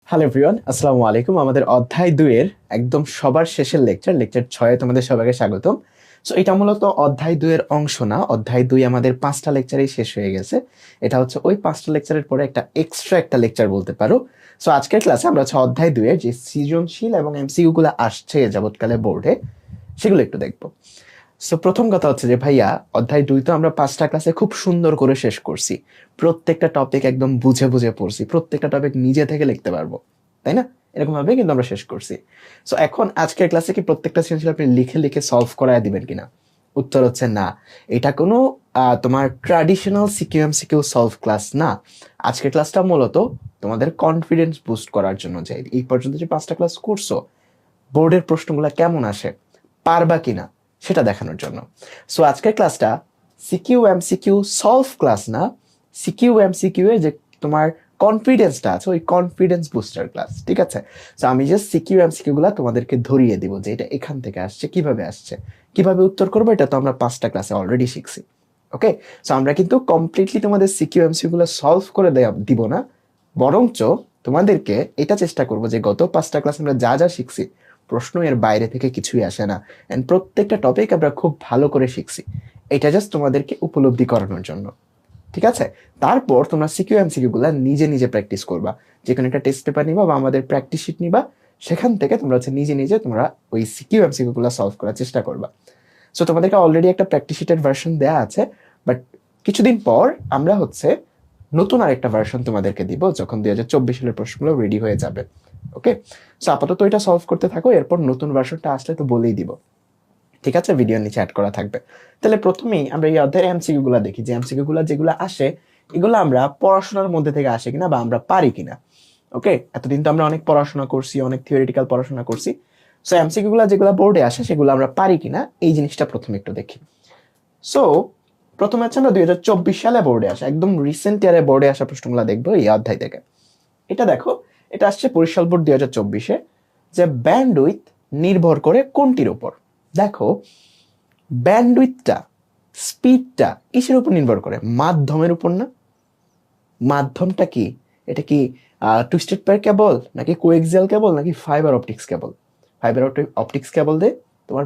Hello everyone, আসসালামু আলাইকুম। আমাদের অধ্যায় 2 এর একদম সবার শেষের লেকচার 6 এ তোমাদের সবাইকে স্বাগতম। সো এটা মূলত অধ্যায় 2 এর অংশ না। অধ্যায় 2 আমাদের 5টা লেকচারেই শেষ হয়ে গেছে। এটা হচ্ছে ওই 5টা লেকচারের পরে একটা এক্সট্রা একটা লেকচার বলতে পারো। সো আজকের ক্লাসে আমরা হচ্ছে অধ্যায় 2 এর যে সৃজনশীল এবং এমসিকিউ গুলো আসছে যাবতকালে বোর্ডে সেগুলো একটু দেখবো। সো প্রথম কথা হচ্ছে যে ভাইয়া, অধ্যায় 2 তো আমরা 5টা ক্লাসে খুব সুন্দর করে শেষ করছি। প্রত্যেকটা টপিক একদম বুঝে বুঝে পড়ছি, প্রত্যেকটা টপিক নিজে থেকে লিখতে পারবো, তাই না? এরকম ভাবে কিন্তু আমরা শেষ করছি। সো এখন আজকের ক্লাসে কি প্রত্যেকটা সৃজনশীল আপনি লিখে লিখে সলভ করায় দিবেন কিনা? উত্তর হচ্ছে না। এটা কোনো তোমার traditional CQ MCQ solve class না। আজকের ক্লাসটা মূলত তোমাদের কনফিডেন্স বুস্ট করার জন্য, যে এই পর্যন্ত যে 5টা ক্লাস করছো বোর্ডের প্রশ্নগুলো কেমন আসে, পারবা কিনা সেটা দেখানোর জন্য। সো আজকের ক্লাসটা সিকিউ এমসিকিউ সলভ ক্লাস না, সিকিউ এমসিকিউ এর যে তোমার কনফিডেন্সটা আছে ওই কনফিডেন্স বুস্টার ক্লাস, ঠিক আছে? সো আমি জাস্ট সিকিউ এমসিকিউ গুলা তোমাদেরকে ধরিয়ে দিব যে এটা এখান থেকে আসছে, কিভাবে উত্তর করবো, এটা তো আমরা 5টা ক্লাসে অলরেডি শিখছি। ওকে, সো আমরা কিন্তু কমপ্লিটলি তোমাদের সিকিউ এমসিকিউ গুলো সলভ করে দিব না, বরঞ্চ তোমাদেরকে এটা চেষ্টা করবো যে গত 5টা ক্লাস আমরা যা যা শিখছি প্রশ্ন এর বাইরে থেকে কিছুই আসে না, এন্ড প্রত্যেকটা টপিক আমরা খুব ভালো করে শিখছি। এটা জাস্ট তোমাদেরকে উপলব্ধি করানোর জন্য, ঠিক আছে? তারপর তোমরা সিকিউ এমসিকিউ গুলা নিজে নিজে প্র্যাকটিস করবা। যে কোনো একটা টেস্ট পেপার নিবা বা আমাদের প্র্যাকটিস শিট নিবা, সেখান থেকে তোমরা হচ্ছে নিজে নিজে তোমরা ওই সিকিউ এমসিকিউ গুলা সলভ করার চেষ্টা করবা। সো তোমাদেরকে অলরেডি একটা প্র্যাকটিস শিটের ভার্সন দেওয়া আছে, বাট কিছুদিন পর আমরা হচ্ছে নতুন আরেকটা ভার্সন তোমাদেরকে দিব, যখন 2024 সালের প্রশ্নগুলো রেডি হয়ে যাবে। ওকে, সো আপাতত এটা সলভ করতে থাকো, এরপর নতুন ভার্সনটা আসলে তো বলেই দিব, ঠিক আছে? ভিডিওর নিচে অ্যাড করা থাকবে। তাহলে প্রথমেই আমরা এই অধ্যায়ের এমসিকিউ গুলা দেখি, যে এমসিকিউ গুলা যেগুলো আসে এগুলো আমরা পড়াশোনার মধ্যে থেকে আসে কিনা বা আমরা পারি কিনা। ওকে, এতদিন তো আমরা অনেক পড়াশোনা করছি, অনেক থিওরিটিক্যাল পড়াশোনা করছি। সো এমসিকিউ গুলা যেগুলো বোর্ডে আসে সেগুলো আমরা পারি কিনা এই জিনিসটা প্রথমে একটু দেখি। সো প্রথমে হচ্ছে আমরা 2024 সালে বোর্ডে আসা, একদম রিসেন্ট ইয়ারে বোর্ডে আসা প্রশ্নগুলো দেখবো এই অধ্যায় থেকে। এটা দেখো, এটা আসছে বরিশাল বোর্ড 2024-এ, যে ব্যান্ডউইথ নির্ভর করে কোনটির উপর। দেখো, ব্যান্ডউইথটা, স্পিডটা কিসের উপর নির্ভর করে? মাধ্যমের উপর না? মাধ্যমটা কি? এটা কি টুইস্টেড পেয়ার কেবল, নাকি কোএক্সিয়াল কেবল, নাকি ফাইবার অপটিক্স কেবল? ফাইবার অপটিক্স কেবল দিয়ে তোমার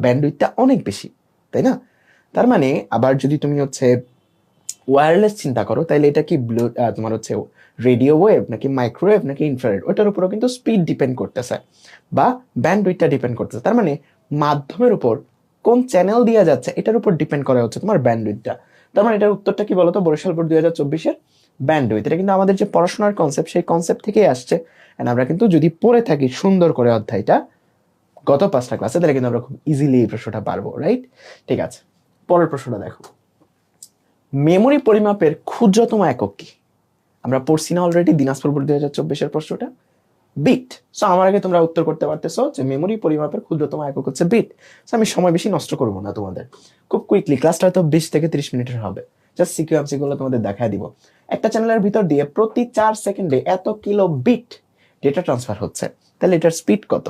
ব্যান্ডউইথটা অনেক বেশি, তাই না? তার মানে আবার যদি তুমি হচ্ছে ওয়্যারলেস চিন্তা করো, তাহলে এটা কি তোমার হচ্ছে রেডিও ওয়েভ, নাকি মাইক্রোওয়েভ, নাকি ইনফ্রারেড, ওটার উপরও কিন্তু স্পিড ডিপেন্ড করতেছে বা ব্যান্ডউইথটা ডিপেন্ড করতেছে। তার মানে মাধ্যমের উপর কোন চ্যানেল দেওয়া যাচ্ছে এটার উপর ডিপেন্ড করা হচ্ছে তোমার ব্যান্ডউইথটা। তার মানে এটার উত্তরটা কি বলতো? বরিশাল বোর্ড 2024-এর ব্যান্ডউইথ। এটা কিন্তু আমাদের যে পড়াশোনার কনসেপ্ট, সেই কনসেপ্ট থেকেই আসছে। এন্ড আমরা কিন্তু যদি পড়ে থাকি সুন্দর করে অধ্যায়টা গত 5টা ক্লাসে, তাহলে কিন্তু আমরা খুব ইজিলি এই প্রশ্নটা পারবো, রাইট? ঠিক আছে, পরের প্রশ্নটা দেখো। মেমোরি পরিমাপের ক্ষুদ্রতম একক কি? আমরা পড়ছি না অলরেডি দিনাজপুর বোর্ড 2024-এর প্রশ্নটা? বিট। সো আমার আগে তোমরা উত্তর করতে পারতেছো যে মেমোরি পরিমাপের ক্ষুদ্রতম একক হচ্ছে বিট। সো আমি সময় বেশি নষ্ট করবো না তোমাদের, খুব কুইকলি, ক্লাসটা হয়তো 20 থেকে 30 মিনিটের হবে। জাস্ট সিকিউ এমসিকিউ তোমাদের দেখায় দিব। একটা চ্যানেলের ভিতর দিয়ে প্রতি 4 সেকেন্ডে এত কিলো বিট ডেটা ট্রান্সফার হচ্ছে, তাহলে এটার স্পিড কত?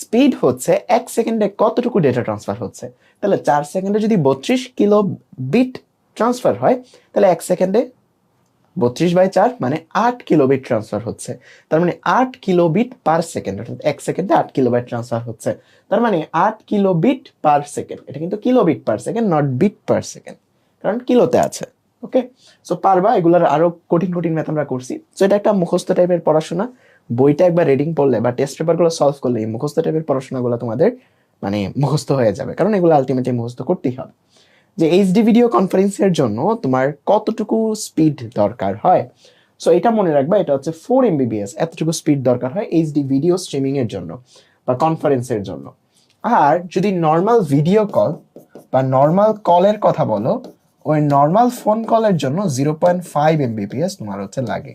স্পিড হচ্ছে 1 সেকেন্ডে কতটুকু ডেটা ট্রান্সফার হচ্ছে। তাহলে 4 সেকেন্ডে যদি 32 কিলো বিট ট্রান্সফার হয়, তাহলে 1 সেকেন্ডে 32/4 মানে 8 কিলোবিট ট্রান্সফার হচ্ছে। তার মানে 8 কিলোবিট পার সেকেন্ড, অর্থাৎ 1 সেকেন্ডে 8 কিলোবাইট ট্রান্সফার হচ্ছে। তার মানে 8 কিলোবিট পার সেকেন্ড, এটা কিন্তু kilobit per second, not bit per second, কারণ কিলোতে আছে। ওকে, সো পারবা, এগুলার আরো কঠিন কঠিন ম্যাথ আমরা করছি। সো এটা একটা মুখস্থ টাইপের পড়াশোনা। বইটা একবার রিডিং পড়লে বা টেস্ট পেপারগুলো সলভ করলে এই মুখস্থ টাইপের পড়াশোনাগুলো তোমাদের মানে মুখস্থ হয়ে যাবে, কারণ এগুলো আলটিমেটলি মুখস্থ করতেই হবে। যে এইচডি ভিডিও কনফারেন্সের জন্য তোমার কতটুকু স্পিড দরকার হয়? সো এটা মনে রাখবা, এটা হচ্ছে 4 MBPS, এতটুকু স্পিড দরকার হয় এইচডি ভিডিও স্ট্রিমিং এর জন্য বা কনফারেন্সের জন্য। আর যদি নর্মাল ভিডিও কল বা নর্মাল কলের কথা বলো, ওই নর্মাল ফোন কলের জন্য 0.5 MBPS তোমার হচ্ছে লাগে,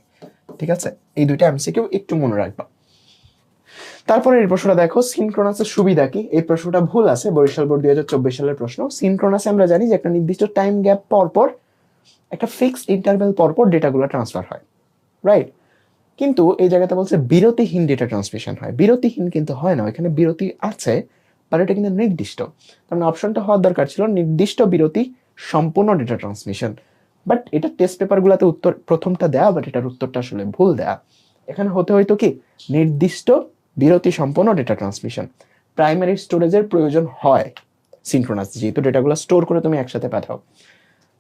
ঠিক আছে? এই দুইটা এমসিকিউ একটু মনে রাখবা। তারপরে এই প্রশ্নটা দেখো, সিনক্রোনাসের সুবিধা কি? এই প্রশ্নটা ভুল আছে, বরিশাল বোর্ড 2024 সালের প্রশ্ন। সিনক্রোনাসে আমরা জানি যে একটা নির্দিষ্ট টাইম গ্যাপ পর পর, একটা ফিক্সড ইন্টারভ্যাল পর পর ডেটাগুলো ট্রান্সফার হয়, রাইট? কিন্তু এই জায়গাতে বলছে বিরতিহীন ডেটা ট্রান্সমিশন হয়। বিরতিহীন কিন্তু হয় না, এখানে বিরতি আছে, বাট এটা কিন্তু নির্দিষ্ট। তার মানে অপশনটা হওয়ার দরকার ছিল নির্দিষ্ট বিরতি সম্পূর্ণ ডেটা ট্রান্সমিশন। বাট এটা টেস্ট পেপারগুলোতে উত্তর প্রথমটা দেয়া, বাট এটার উত্তরটা আসলে ভুল দেয়া। এখানে হতে হয়তো কি নির্দিষ্ট বিরতি সম্পন্ন ডেটা ট্রান্সমিশন। প্রাইমারি স্টোরেজের প্রয়োজন হয় সিনক্রোনাস, যেহেতু ডেটাগুলো স্টোর করে তুমি একসাথে পাঠাও।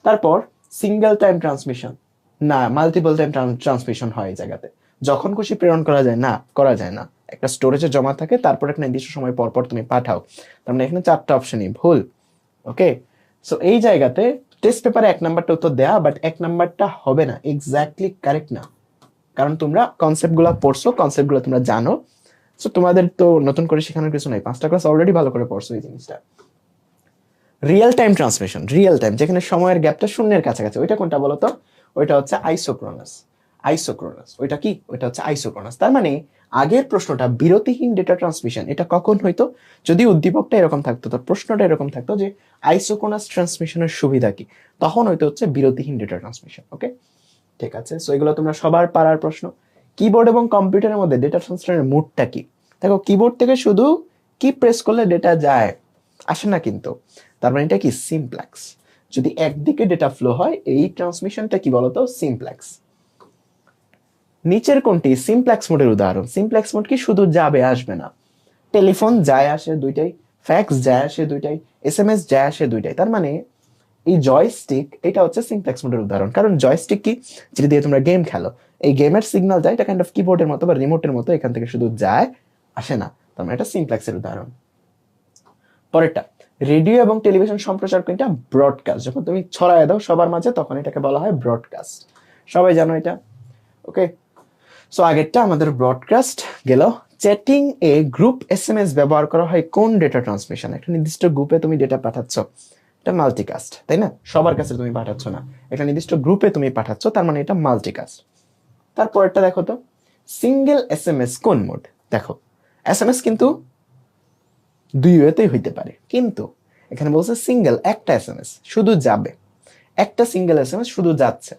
তারপর সিঙ্গেল টাইম ট্রান্সমিশন, না মাল্টিপল টাইম ট্রান্সমিশন হয় এই জায়গাতে। যখন খুশি প্রেরণ করা যায় না, করা যায় না, একটা স্টোরেজে জমা থাকে, তারপর একটা নির্দিষ্ট সময় পর পর তুমি পাঠাও। তার মানে এখানে 4টা অপশনই ভুল। ওকে, সো এই জায়গাতে টেস্ট পেপারে 1 নাম্বারটা উত্তর দেয়া, বাট 1 নাম্বারটা হবে না, এক্স্যাক্টলি কারেক্ট না, কারণ তোমরা কনসেপ্টগুলো পড়ছো, কনসেপ্টগুলো তোমরা জানো। সো তোমাদের তো নতুন করে শেখানোর কিছু নাই, 5টা ক্লাস অলরেডি ভালো করে পড়ছো এই জিনিসটা। Real time transmission, real time যেখানে সময়ের গ্যাপটা শূন্যের কাছাকাছি, ওইটা কোনটা বলো তো? ওইটা হচ্ছে আইসোক্রোনাস। আইসোক্রোনাস ওইটা কি? ওইটা হচ্ছে আইসোক্রোনাস। তার মানে আগের প্রশ্নটা বিরতিহীন ডেটা ট্রান্সমিশন, এটা কখন হইতো? যদি উদ্দীপকটা এরকম থাকতো, তো প্রশ্নটা এরকম থাকতো যে আইসোক্রোনাস ট্রান্সমিশনের সুবিধা কি, তখন হয়তো হচ্ছে বিরতিহীন ডেটা ট্রান্সমিশন। ওকে, ঠিক আছে। সো এগুলো তোমরা সবার পারার প্রশ্ন। কিবোর্ড এবং কম্পিউটারের মধ্যে ডেটা ট্রান্সফারের মোডটা কি? দেখো, কিবোর্ড থেকে শুধু কি প্রেস করলে ডেটা যায়, আসে না কিন্তু। তার মানে এটা কি? সিমপ্লেক্স। যদি একদিকে ডেটা ফ্লো হয়, এই ট্রান্সমিশনটা কি বলতো? সিমপ্লেক্স। নিচের কোনটি সিমপ্লেক্স মোডের উদাহরণ? সিমপ্লেক্স মোড কি? শুধু যাবে, আসবে না। টেলিফোন যায় আসে দুইটাই, ফ্যাক্স যায় আসে দুইটাই, এসএমএস যায় আসে দুইটাই। তার মানে এই জয়স্টিক, এটা হচ্ছে সিমপ্লেক্স মোডের উদাহরণ। কারণ জয়স্টিক কি? যেটা দিয়ে তোমরা গেম খেলো, এই গেমের সিগন্যাল যায়, এটা কাইন্ড অফ কিবোর্ডের মতো বা রিমোটের মতো, এখান থেকে শুধু যায়, আসে না। তার মানে এটা সিমপ্লেক্সের উদাহরণ। পরেরটা, রেডিও এবং টেলিভিশন সম্প্রচার কোনটা? ব্রডকাস্ট। যখন তুমি ছড়ায় দাও সবার মাঝে, তখন এটাকে বলা হয় ব্রডকাস্ট। সবাই জানো এটা। ওকে, সো আগেরটা আমাদের ব্রডকাস্ট গেল। চ্যাটিং এ গ্রুপ এসএমএস ব্যবহার করা হয় কোন ডেটা ট্রান্সমিশন? একটা নির্দিষ্ট গ্রুপে তুমি ডেটা পাঠাচ্ছ, এটা মাল্টিকাস্ট, তাই না? সবার কাছে তুমি পাঠাচ্ছ না, একটা নির্দিষ্ট গ্রুপে তুমি পাঠাচ্ছ, তার মানে এটা মাল্টিকাস্ট। তারপরটা দেখো তো, সিঙ্গেল এসএমএস কোন মোড? দেখো, এসএমএস কিন্তু দুই ওয়েতেই হইতে পারে, কিন্তু এখানে বলছে সিঙ্গেল, একটা এসএমএস শুধু যাবে, একটা সিঙ্গেল এসএমএস শুধু যাচ্ছে,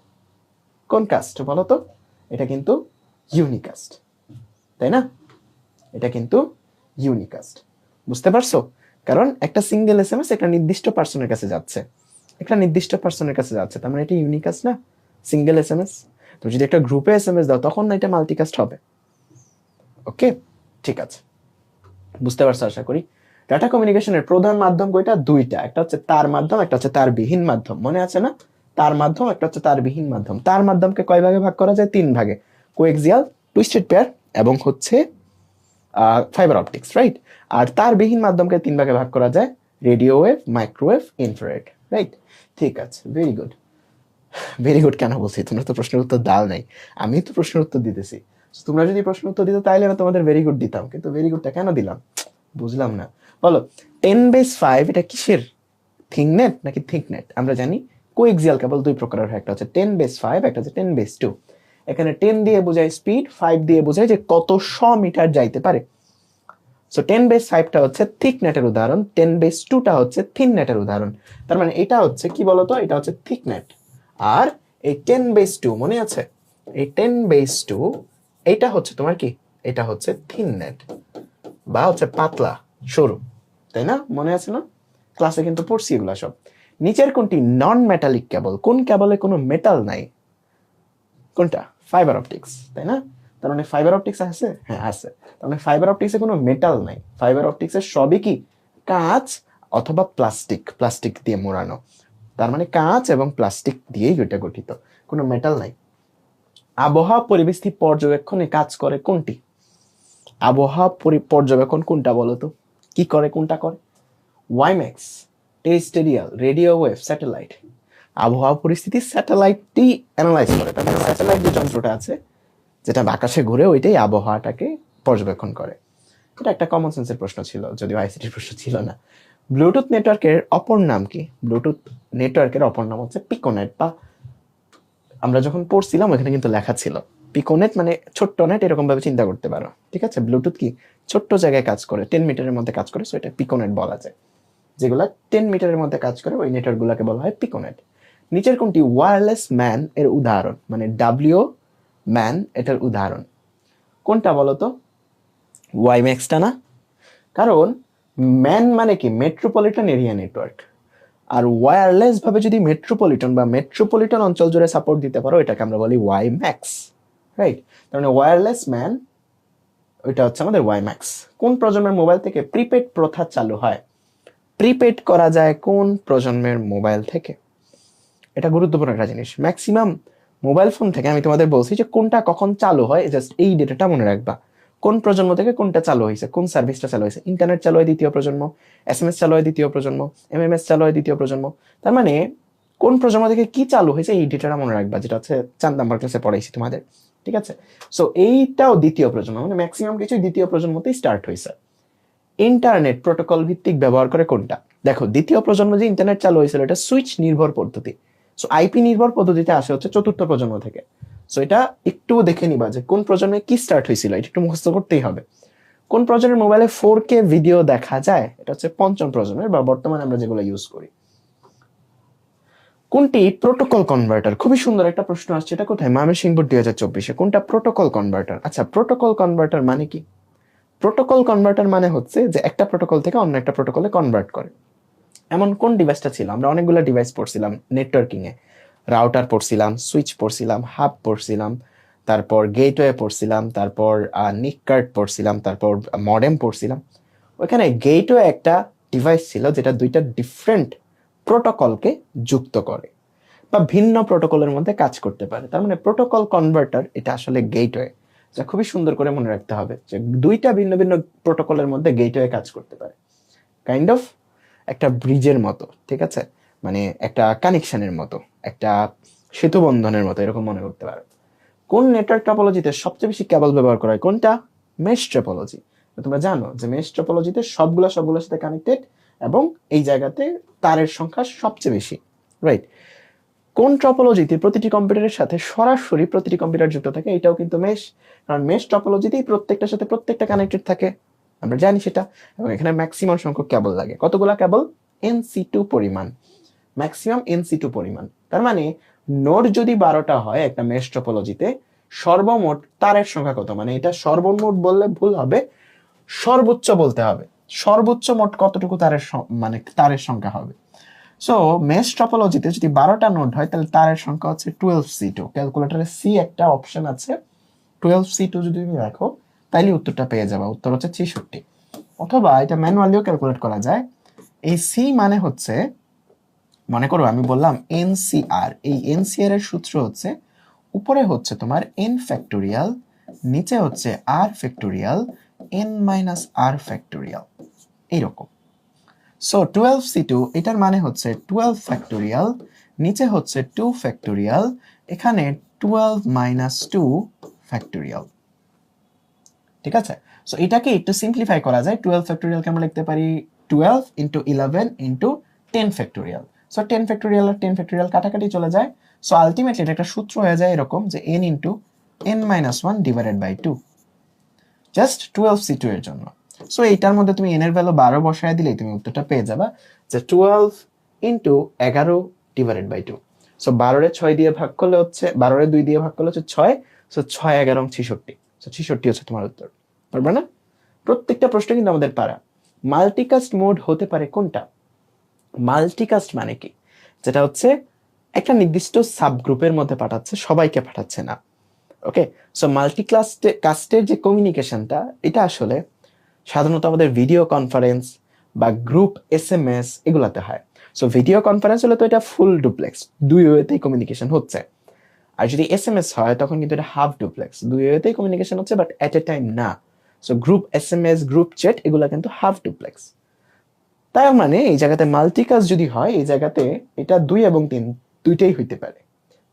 কোন কাস্ট বলো তো? এটা কিন্তু ইউনিকাস্ট, তাই না? এটা কিন্তু ইউনিকাস্ট, বুঝতে পারছো? কারণ একটা সিঙ্গেল এসএমএস একটা নির্দিষ্ট পার্সনের কাছে যাচ্ছে, একটা নির্দিষ্ট পার্সনের কাছে যাচ্ছে, তার মানে এটা ইউনিকাস্ট না, সিঙ্গেল এসএমএস। তুমি যদি একটা গ্রুপে এসএমএস দাও, তখন না এটা মাল্টিকাস্ট হবে। ওকে, ঠিক আছে, বুঝতে পারছো আশা করি। ডাটা কমিউনিকেশনের প্রধান মাধ্যম কয়টা? দুইটা, একটা হচ্ছে তার মাধ্যম, একটা হচ্ছে তার বিহীন মাধ্যম। মনে আছে না? তার মাধ্যম, একটা হচ্ছে তার বিহীন মাধ্যম। তার মাধ্যমকে কয় ভাগে ভাগ করা যায়? 3 ভাগে, কোএক্সিয়াল, টুইস্টেড পেয়ার এবং হচ্ছে ফাইবার অপটিক্স, রাইট? আর তার বিহীন মাধ্যমকে 3 ভাগে ভাগ করা যায়, radio wave, microwave, infrared, right? ঠিক আছে, ভেরি গুড। ভেরি গুড কেন বলছি? তোমরা তো প্রশ্নের উত্তর দাও নাই, আমি তো প্রশ্নের উত্তর দিতেছি। তোমরা যদি প্রশ্নের উত্তর দিতে, তাইলে আমি তোমাদের ভেরি গুড দিতাম, কিন্তু ভেরি গুডটা কেন দিলাম বুঝলাম না। বলো, 10^5 এটা কিসের? থিংনেট নাকি থিংকনেট? আমরা জানি কোএক্সিয়াল কেবল 2 প্রকারের হয়, একটা হচ্ছে 10^5, একটা হচ্ছে 10^2। এখানে 10 দিয়ে বোঝায় স্পিড, 5 দিয়ে বোঝায় যে কত 100 মিটার যাইতে পারে। সো 10^5টা হচ্ছে থিকনেটের উদাহরণ, 10^2টা হচ্ছে থিননেটের উদাহরণ। তার মানে এটা হচ্ছে কি বলতো? এটা হচ্ছে থিকনেট। আর এই 10^2 মনে আছে? এই 10^2 এইটা হচ্ছে তোমার কি? এটা হচ্ছে থিননেট বা হচ্ছে পাতলা, সরু, তাই না? মনে আছে না? ক্লাসে কিন্তু পড়ছি এগুলা সব। নিচের কোনটি নন মেটালিক কেবল? কোন কেবলে কোনো মেটাল নাই? কোনটা? ফাইবার অপটিক্স, তাই না? তার মানে ফাইবার অপটিক্স আছে, হ্যাঁ আছে। তার মানে ফাইবার অপটিক্সে কোনো মেটাল নাই, ফাইবার অপটিক্সের সবই কি? কাঁচ অথবা প্লাস্টিক, প্লাস্টিক দিয়ে মোড়ানো। তার মানে কাঁচ এবং প্লাস্টিক দিয়েই এটা গঠিত, কোনো মেটাল নাই। আবহাওয়া পরিবেশ পর্যবেক্ষণে কাজ করে কোনটি? আবহাওয়া পর্যবেক্ষণ কোনটা বলো তো? কি করে, কোনটা করে? WiMAX, terrestrial, radio wave, satellite. আবহাওয়া পরিস্থিতি স্যাটেলাইটই অ্যানালাইজ করে। তার মানে স্যাটেলাইট যে যন্ত্রটা আছে, যেটা আকাশে ঘুরে, ওইটাই আবহাওয়াটাকে পর্যবেক্ষণ করে। এটা একটা কমন সেন্সের প্রশ্ন ছিল, যদিও আইসিটির প্রশ্ন ছিল না। ব্লুটুথ নেটওয়ার্কের অপর নাম কি? ব্লুটুথ নেটওয়ার্কের অপর নাম হচ্ছে পিকোনেট, বা আমরা যখন পড়ছিলাম ওখানে কিন্তু লেখা ছিল পিকোনেট মানে ছোট্ট নেট, এরকম ভাবে চিন্তা করতে পারো। ঠিক আছে, ব্লুটুথ কি? ছোট্ট জায়গায় কাজ করে, 10 মিটারের মধ্যে কাজ করে, সো এটা পিকোনেট বলা যায়। যেগুলা 10 মিটারের মধ্যে কাজ করে, ওই নেটওয়ার্ক গুলাকে বলা হয় পিকোনেট। নিচের কোনটি ওয়্যারলেস ম্যান এর উদাহরণ? মানে ডাব্লিউ ম্যান এটার উদাহরণ কোনটা বলতো? ওয়াইম্যাক্সটা না? কারণ ম্যান মানে কি? Metropolitan area network. আর ওয়্যারলেস ভাবে যদি মেট্রোপলিটন বা মেট্রোপলিটন অঞ্চল জুড়ে সাপোর্ট দিতে পারো, এটাকে আমরা বলি ওয়াইম্যাক্স, রাইট? তার মানে ওয়্যারলেস ম্যান, ওইটা হচ্ছে আমাদের ওয়াই ম্যাক্স। কোন প্রজন্মের মোবাইল থেকে প্রিপেড প্রথা চালু হয়? প্রিপেড করা যায় কোন প্রজন্মের মোবাইল থেকে? এটা গুরুত্বপূর্ণ একটা জিনিস। ম্যাক্সিমাম মোবাইল ফোন থেকে আমি তোমাদের বলছি যে কোনটা কখন চালু হয়, জাস্ট এই ডেটাটা মনে রাখবা। কোন প্রজন্ম থেকে কোনটা চালু হয়েছে, কোন সার্ভিসটা চালু হয়েছে। ইন্টারনেট চালু হয় দ্বিতীয় প্রজন্ম, SMS চালু হয় দ্বিতীয় প্রজন্ম, MMS চালু হয় দ্বিতীয় প্রজন্ম। তার মানে কোন প্রজন্ম থেকে কি চালু হয়েছে এই ডেটাটা মনে রাখবা, যেটা হচ্ছে 4 নাম্বার ক্লাসে পড়াইছি তোমাদের, ঠিক আছে? সো এইটাও দ্বিতীয় প্রজন্ম, মানে ম্যাক্সিমাম কিছু দ্বিতীয় প্রজন্মতেই স্টার্ট হয়েছে। ইন্টারনেট প্রোটোকল ভিত্তিক ব্যবহার করে কোনটা? দেখো, দ্বিতীয় প্রজন্মে যে ইন্টারনেট চালু হয়েছিল এটা সুইচ নির্ভর পদ্ধতি। সো আইপি নির্ভর পদ্ধতিতে আসে হচ্ছে চতুর্থ প্রজন্ম থেকে। সো এটা একটু দেখে নিবা যে কোন প্রজন্মে কি স্টার্ট হয়েছিল, এটা একটু মুখস্থ করতেই হবে। কোন প্রজন্মের মোবাইলে 4K ভিডিও দেখা যায়? এটা হচ্ছে পঞ্চম প্রজন্মের, বা বর্তমানে আমরা যেগুলো ইউজ করি। কোনটি প্রোটোকল কনভার্টার? খুবই সুন্দর একটা প্রশ্ন আসছে, এটা কোথায়? ময়মনসিংহ বোর্ড 2024-এ। কোনটা প্রোটোকল কনভার্টার? আচ্ছা, প্রোটোকল কনভার্টার মানে কি? প্রোটোকল কনভার্টার মানে হচ্ছে যে একটা প্রোটোকল থেকে অন্য একটা প্রোটোকলে কনভার্ট করে। এমন কোন ডিভাইসটা ছিল? আমরা অনেকগুলো ডিভাইস পড়ছিলাম নেটওয়ার্কিং এ, রাউটার পড়ছিলাম, সুইচ পড়ছিলাম, হাব পড়ছিলাম, তারপর গেটওয়ে পড়ছিলাম, তারপর নিক কার্ড পড়ছিলাম, তারপর মডেম পড়ছিলাম। ওইখানে গেটওয়ে একটা ডিভাইস ছিল যেটা দুইটা ডিফারেন্ট প্রোটোকলকে যুক্ত করে বা ভিন্ন প্রোটোকলের মধ্যে কাজ করতে পারে। তার মানে প্রোটোকল কনভার্টার এটা আসলে গেটওয়ে, যা খুবই সুন্দর করে মনে রাখতে হবে যে দুইটা ভিন্ন ভিন্ন প্রোটোকলের মধ্যে গেটওয়ে কাজ করতে পারে। কাইন্ড অফ একটা ব্রিজের মতো, ঠিক আছে? মানে একটা কানেকশনের মতো, একটা সেতু বন্ধনের মতো, এরকম মনে করতে পারো। কোন নেটওয়ার্ক টপোলজিতে সবচেয়ে বেশি কেবল ব্যবহার করা হয়? কোনটা? Mesh topology. তোমরা জানো যে মেশ টপোলজিতে সবগুলোর সাথে কানেক্টেড এবং এই জায়গাতে তারের সংখ্যা সবচেয়ে বেশি, রাইট? কোন টপোলজিতে প্রতিটি কম্পিউটারের সাথে সরাসরি প্রতিটি কম্পিউটার যুক্ত থাকে? এটাও কিন্তু মেশ, কারণ মেশ টপোলজিতেই প্রত্যেকটার সাথে প্রত্যেকটা কানেক্টেড থাকে, আমরা জানি সেটা। এবং এখানে ম্যাক্সিমাম সংখ্যক কেবল লাগে। কতগুলা কেবল? NC2 পরিমাণ, ম্যাক্সিমাম NC2 পরিমাণ। তার মানে নোড যদি 12টা হয় একটা মেশ টপোলজিতে, সর্বমোট তারের সংখ্যা কত? মানে এটা সর্বমোট বললে ভুল হবে, সর্বোচ্চ বলতে হবে। সর্বোচ্চ মোট কতটুকু তারের মানে তারের সংখ্যা হবে? সো মেশ টপোলজিতে যদি 12টা নোড হয় তাহলে তারের সংখ্যা হচ্ছে 12C2। ক্যালকুলেটরে সি একটা অপশন আছে, 12C2 যদি তুমি দেখো তাইলে উত্তরটা পেয়ে যাবে। উত্তর হচ্ছে 66। অথবা এটা ম্যানুয়ালিও ক্যালকুলেট করা যায়। এই সি মানে হচ্ছে, মনে করো আমি বললাম NCR, এই NCR এর সূত্র হচ্ছে উপরে হচ্ছে তোমার n ফ্যাক্টোরিয়াল, নিচে হচ্ছে r factorial, n minus r factorial, এইরকম। সো 12C2 এটার মানে হচ্ছে 12 ফ্যাক্টোরিয়াল, নিচে হচ্ছে 2 ফ্যাক্টোরিয়াল, এখানে 12 মাইনাস 2 ফ্যাক্টোরিয়াল, ঠিক আছে? সো এটাকে একটু সিম্পলিফাই করা যায়। 12 ফ্যাক্টোরিয়ালকে আমরা লিখতে পারি 12 into 11 into 10 factorial. So 10 factorial আর 10 ফ্যাক্টোরিয়াল কাটাকাটি চলে যায়। সো আলটিমেটলি এটা একটা সূত্র হয়ে যায় এরকম যে n into n minus 1 divided by 2, just 12C2 এর জন্য। সো এইটার মধ্যে তুমি n এর ভ্যালু 12 বসায় দিলেই তুমি উত্তরটা পেয়ে যাবা যে 12 ইন্টু 11 ডিভাইডেড বাই 2। সো 12 6 দিয়ে ভাগ করলে হচ্ছে, 12 2 দিয়ে ভাগ করলে হচ্ছে 6। সো 6 11 66। সো 66 হচ্ছে তোমার উত্তর। পারবে না? প্রত্যেকটা প্রশ্ন কিন্তু আমাদের পারা। মাল্টিকাস্ট মোড হতে পারে কোনটা? মাল্টিকাস্ট মানে কি? যেটা হচ্ছে একটা নির্দিষ্ট সাবগ্রুপের মধ্যে পাঠাচ্ছে, সবাইকে পাঠাচ্ছে না। ওকে, সো কাস্টের যে কমিউনিকেশনটা, এটা আসলে সাধারণত আমাদের ভিডিও কনফারেন্স বা গ্রুপ SMS এগুলাতে হয়। সো ভিডিও কনফারেন্স হলে তো এটা ফুল ডুপ্লেক্স, দুই ওয়েতেই কমিউনিকেশন হচ্ছে। আর যদি SMS হয় তখন কিন্তু এটা হাফ ডুপ্লেক্স, দুই ওয়েতেই কমিউনিকেশন হচ্ছে বাট এট এ টাইম না। So group SMS, group chat এগুলা কিন্তু হাফ ডুপ্লেক্স। তার মানে এই জায়গাতে মাল্টিকাস্ট যদি হয়, এই জায়গাতে এটা 2 এবং 3 দুইটাই হইতে পারে।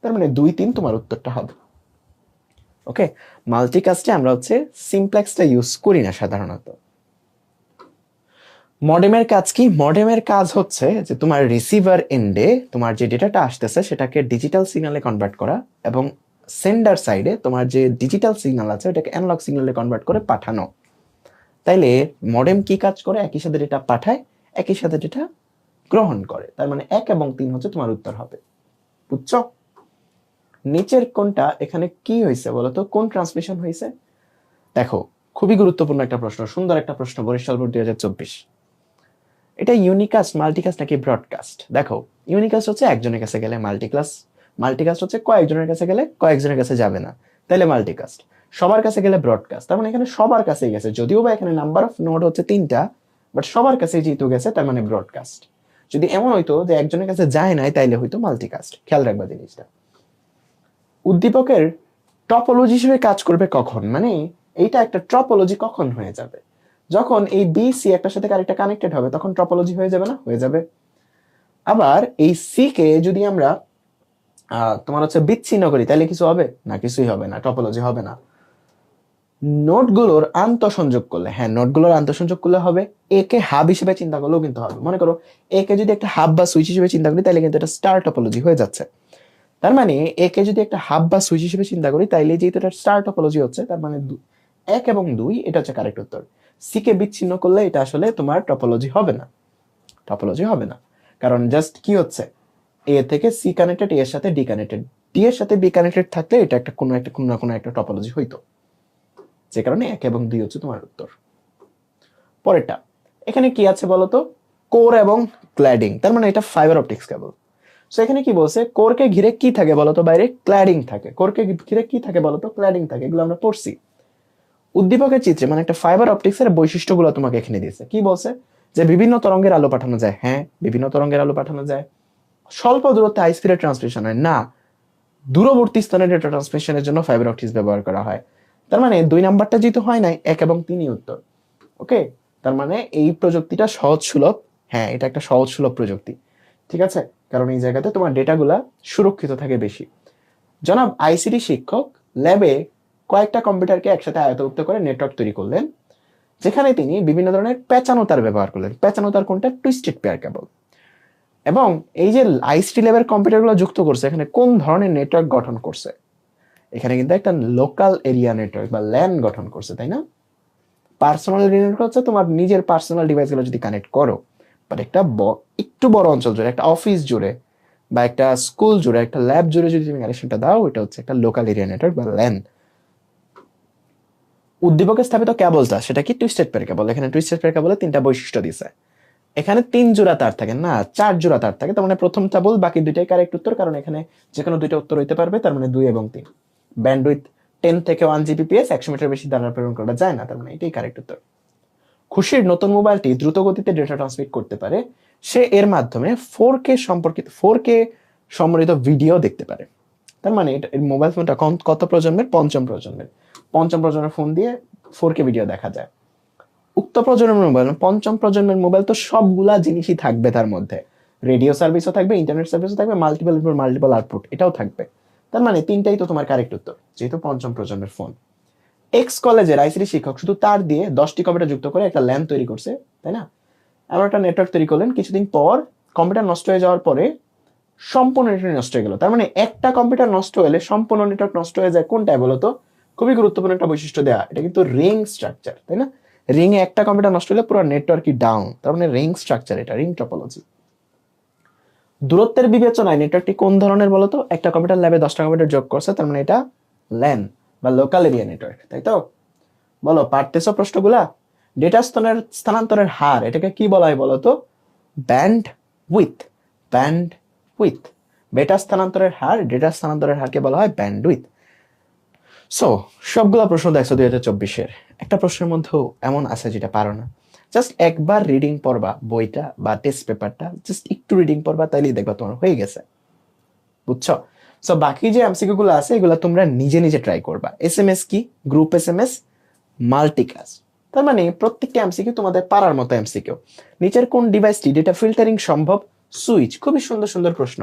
তার মানে 2 3 তোমার উত্তরটা হবে। ওকে, মাল্টিকাস্টে আমরা হচ্ছে সিমপ্লেক্সটা ইউজ করি না সাধারণত। মডেমের কাজ কি? মডেমের কাজ হচ্ছে যে তোমার রিসিভার এন্ডে তোমার যে ডেটাটা আসতেছে সেটাকে ডিজিটাল সিগন্যালে কনভার্ট করা, এবং সেন্ডার সাইডে তোমার যে ডিজিটাল সিগন্যাল আছে ওটাকে অ্যানালগ সিগন্যালে কনভার্ট করে পাঠানো। তাইলে মডেম কি কাজ করে? একই সাথে ডেটা পাঠায়, একই সাথে ডেটা গ্রহণ করে। তার মানে 1 এবং 3 হচ্ছে তোমার উত্তর হবে। বুঝছো? নিচের কোনটা এখানে কি হয়েছে বলতো? কোন ট্রান্সমিশন হয়েছে? দেখো, খুবই গুরুত্বপূর্ণ একটা প্রশ্ন, সুন্দর একটা প্রশ্ন, বরিশাল বোর্ড 2024। এটা ইউনিকাস্ট, মাল্টিকাস্ট নাকি ব্রডকাস্ট? দেখো, ইউনিকাস্ট হচ্ছে একজনের কাছে গেলে, মাল্টিকাস্ট হচ্ছে কয়েকজনের কাছে গেলে কয়েকজনের কাছে যাবে না। তাহলে মাল্টিকাস্ট। সবার কাছে গেলে ব্রডকাস্ট, তার মানে এখানে সবার কাছেই গেছে, যদিও বা এখানে নাম্বার অফ নোড হচ্ছে 3টা, বাট সবার কাছে যেহেতু গেছে তার মানে ব্রডকাস্ট। যদি এমন হইতো যে একজনের কাছে যায় নাই তাইলে হইতো মাল্টিকাস্ট। খেয়াল রাখবা জিনিসটা। উদ্দীপকের টপোলজি হিসেবে কাজ করবে কখন, মানে এইটা একটা ট্রপোলজি কখন হয়ে যাবে, যখন এই বি সি একটার সাথে আরেকটা কানেক্টেড হবে, তখন টপোলজি হয়ে যাবে না? হয়ে যাবে। আবার এই সি কে যদি আমরা তোমার হচ্ছে বিচ্ছিন্ন করি তাহলে কিছু হবে না? কিছুই হবে না, টপোলজি হবে না। নোটগুলোর আন্তঃসংযোগ করলে, হ্যাঁ নোটগুলোর আন্তঃসংযোগ করলে হবে। একে হাব হিসেবে চিন্তা করলেও কিন্তু হবে। মনে করো একে যদি একটা হাব বা সুইচ হিসেবে চিন্তা করি তাহলে কিন্তু এটা স্টার টপোলজি হয়ে যাচ্ছে। তার মানে একে যদি একটা হাব বা সুইচ হিসেবে চিন্তা করি তাইলে যেহেতু এটা স্টার টপোলজি হচ্ছে, তার মানে 1 এবং 2 এটা হচ্ছে কারেক্ট উত্তর। সি কে বিচ্ছিন্ন করলে এটা আসলে তোমার টপোলজি হবে না, টপোলজি হবে না। কারণ জাস্ট কি হচ্ছে, এ থেকে সি কানেক্টেড, এর সাথে ডি কানেক্টেড, ডি এর সাথে বি কানেক্টেড থাকলে এটা একটা কোনো না কোনো একটা টপোলজি হইতো, যে কারণে 1 এবং 2 হচ্ছে তোমার উত্তর। পরেরটা, এখানে কি আছে বলতো? কোর এবং ক্ল্যাডিং, তার মানে এটা ফাইবার অপটিক্স কেবল। সো এখানে কি বলছে, কোরকে ঘিরে কি থাকে বলতো? বাইরে ক্ল্যাডিং থাকে। কোরকে ঘিরে কি থাকে বলতো? ক্ল্যাডিং থাকে। এগুলো আমরা পড়ছি উদ্দীপকের চিত্রে, মানে একটা ফাইবার অপটিক্স এর বৈশিষ্ট্যগুলো তোমাকে এখানে দিয়েছে। কি বলছে? যে বিভিন্ন তরঙ্গের আলো পাঠানো যায়। হ্যাঁ, বিভিন্ন তরঙ্গের আলো পাঠানো যায়। স্বল্প দূরত্বে হাই স্পিডে ট্রান্সমিশন হয় না, দূরবর্তী স্থানে ডেটা ট্রান্সমিশনের জন্য ফাইবার অপটিক্স ব্যবহার করা হয়। তার মানে 2 নাম্বারটা যেহেতু হয় নাই, 1 এবং 3ই উত্তর। ওকে, তার মানে এই প্রযুক্তিটা সহজ সুলভ। হ্যাঁ, এটা একটা সহজ সুলভ প্রযুক্তি, ঠিক আছে, কারণ এই জায়গাতে তোমার ডেটাগুলা সুরক্ষিত থাকে বেশি। জনাব আইসিটি শিক্ষক ল্যাবে কয়েকটা কম্পিউটারকে একসাথে আয়ত্তভুক্ত করে নেটওয়ার্ক তৈরি করলেন, যেখানে তিনি বিভিন্ন ধরনের পেঁচানো তার ব্যবহার করলেন। পেঁচানো তার কোনটা? Twisted pair cable. এবং এই যে আইসিটি ল্যাবের কম্পিউটারগুলো যুক্ত করছে, এখানে কোন ধরনের নেটওয়ার্ক গঠন করছে? এখানে কিন্তু একটা লোকাল এরিয়া নেটওয়ার্ক বা ল্যান গঠন করছে, তাই না? পার্সোনাল এরিয়া নেটওয়ার্ক হচ্ছে তোমার নিজের পার্সোনাল ডিভাইসগুলো যদি কানেক্ট করো, বাট একটা একটু বড় অঞ্চল জুড়ে, একটা অফিস জুড়ে বা একটা স্কুল জুড়ে, একটা ল্যাব জুড়ে যদি তুমি কানেকশনটা দাও, এটা হচ্ছে একটা লোকাল এরিয়া নেটওয়ার্ক বা ল্যান। উদ্দীপকে স্থাপিত কেবলটা সেটা কি? Twisted pair cable. এখানে টুইস্টেড পেয়ার কেবলে 3টা বৈশিষ্ট্য দিছে। এখানে 3 জোড়া তার থাকে না, 4 জোড়া তার থাকে। তার মানে প্রথমটা বল, বাকি 2টাই কারেক্ট উত্তর, কারণ এখানে যে কোনো 2টা উত্তর হইতে পারবে। তার মানে 2 এবং 3। ব্যান্ডউইথ 10 থেকে 1 জিবিপিএস, 100 মিটার বেশি দ্বারা প্রেরণ করা যায় না, তার মানে এটাই কারেক্ট উত্তর। খুশির নতুন মোবাইলটি দ্রুত গতিতে ডেটা ট্রান্সমিট করতে পারে। সে এর মাধ্যমে 4K সম্বলিত ভিডিও দেখতে পারে। তার মানে এটা মোবাইল ফোনটা কত প্রজন্মের? 5ম প্রজন্মের। 5ম প্রজন্মের ফোন দিয়ে 4K ভিডিও দেখা যায়। উক্ত প্রজন্মের মোবাইল, 5ম প্রজন্মের মোবাইল তো সবগুলা জিনিসই থাকবে তার মধ্যে। রেডিও সার্ভিসও থাকবে, ইন্টারনেট সার্ভিসও থাকবে, মাল্টিপল আউটপুট এটাও থাকবে। তার মানে 3টাই তো তোমার কারেক্ট উত্তর, যেহেতু 5ম প্রজন্মের ফোন। এক্স কলেজের আইসিটি শিক্ষক শুধু তার দিয়ে 10টি কম্পিউটার যুক্ত করে একটা ল্যান তৈরি করছে, তাই না? এমন একটা নেটওয়ার্ক তৈরি করলেন। কিছুদিন পর কম্পিউটার নষ্ট হয়ে যাওয়ার পরে সম্পূর্ণ নেটওয়ার্ক নষ্ট হয়ে গেল। তার মানে একটা কম্পিউটার নষ্ট হলে সম্পূর্ণ নেটওয়ার্ক নষ্ট হয়ে যায়। কোনটায় বলতো? খুবই গুরুত্বপূর্ণ একটা বৈশিষ্ট্য দেয়া, এটা কিন্তু রিং স্ট্রাকচার, তাই না? রিং এ একটা কম্পিউটার নষ্ট হলে পুরো নেটওয়ার্কই ডাউন, তার মানে রিং স্ট্রাকচার, এটা রিং টপোলজি। দূরত্বের বিবেচনায় নেটওয়ার্কটি কোন ধরনের বলতো? একটা কম্পিউটার ল্যাবে 10টা কম্পিউটার যোগ করছে, তার মানে এটা ল্যান বা লোকাল এরিয়া নেটওয়ার্ক, তাই তো? বলো, পারতেছো প্রশ্নগুলা? ডেটা স্থানান্তরের হার, এটাকে কি বলা হয় বলতো? Band with. Band with. Data স্থানান্তরের হারকে বলা হয় ব্যান্ড উইথ। সো সবগুলা প্রশ্ন দেখছো 2024-এর। একটা প্রশ্নের মধ্যেও এমন আছে যেটা পারো না। জাস্ট একবার রিডিং পড়বা বইটা বা টেস্ট পেপারটা, জাস্ট একটু রিডিং পড়বা, তাইলেই দেখবা তোমার হয়ে গেছে, বুঝছো? সো বাকি যে এমসিকিউ গুলো আছে এগুলো তোমরা নিজে নিজে ট্রাই করবা। এসএমএস কি? Group SMS, multicast. তার মানে প্রত্যেকটা এমসিকিউ তোমাদের পারার মতো এমসিকিউ। নিচের কোন ডিভাইসটি ডেটা ফিল্টারিং সম্ভব? সুইচ। খুবই সুন্দর সুন্দর প্রশ্ন।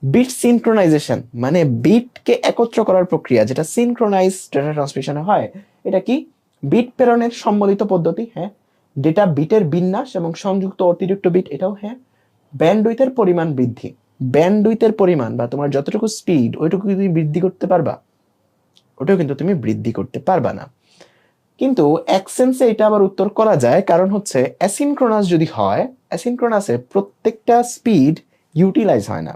বিট সিনক্রোনাইজেশন মানে বিটকে একত্র করার প্রক্রিয়া, যেটা সিনক্রোনাইজ ডেটা ট্রান্সমিশনে হয়, এটা কি? বিট প্রেরণের সম্মিলিত পদ্ধতি। হ্যাঁ। ডেটা বিটের বিন্যাস এবং সংযুক্ত অতিরিক্ত বিট, এটাও হ্যাঁ। ব্যান্ডউইথের পরিমাণ বৃদ্ধি। ব্যান্ডউইথের পরিমাণ বা তোমার যতটুকু স্পিড ওইটুকু তুমি বৃদ্ধি করতে পারবা, ওটাও কিন্তু তুমি বৃদ্ধি করতে পারবা না। কিন্তু অ্যাকসেন্সে এটা আবার উত্তর করা যায়, কারণ হচ্ছে অ্যাসিনক্রোনাস যদি হয়, অ্যাসিনক্রোনাসে প্রত্যেকটা স্পিড ইউটিলাইজ হয় না।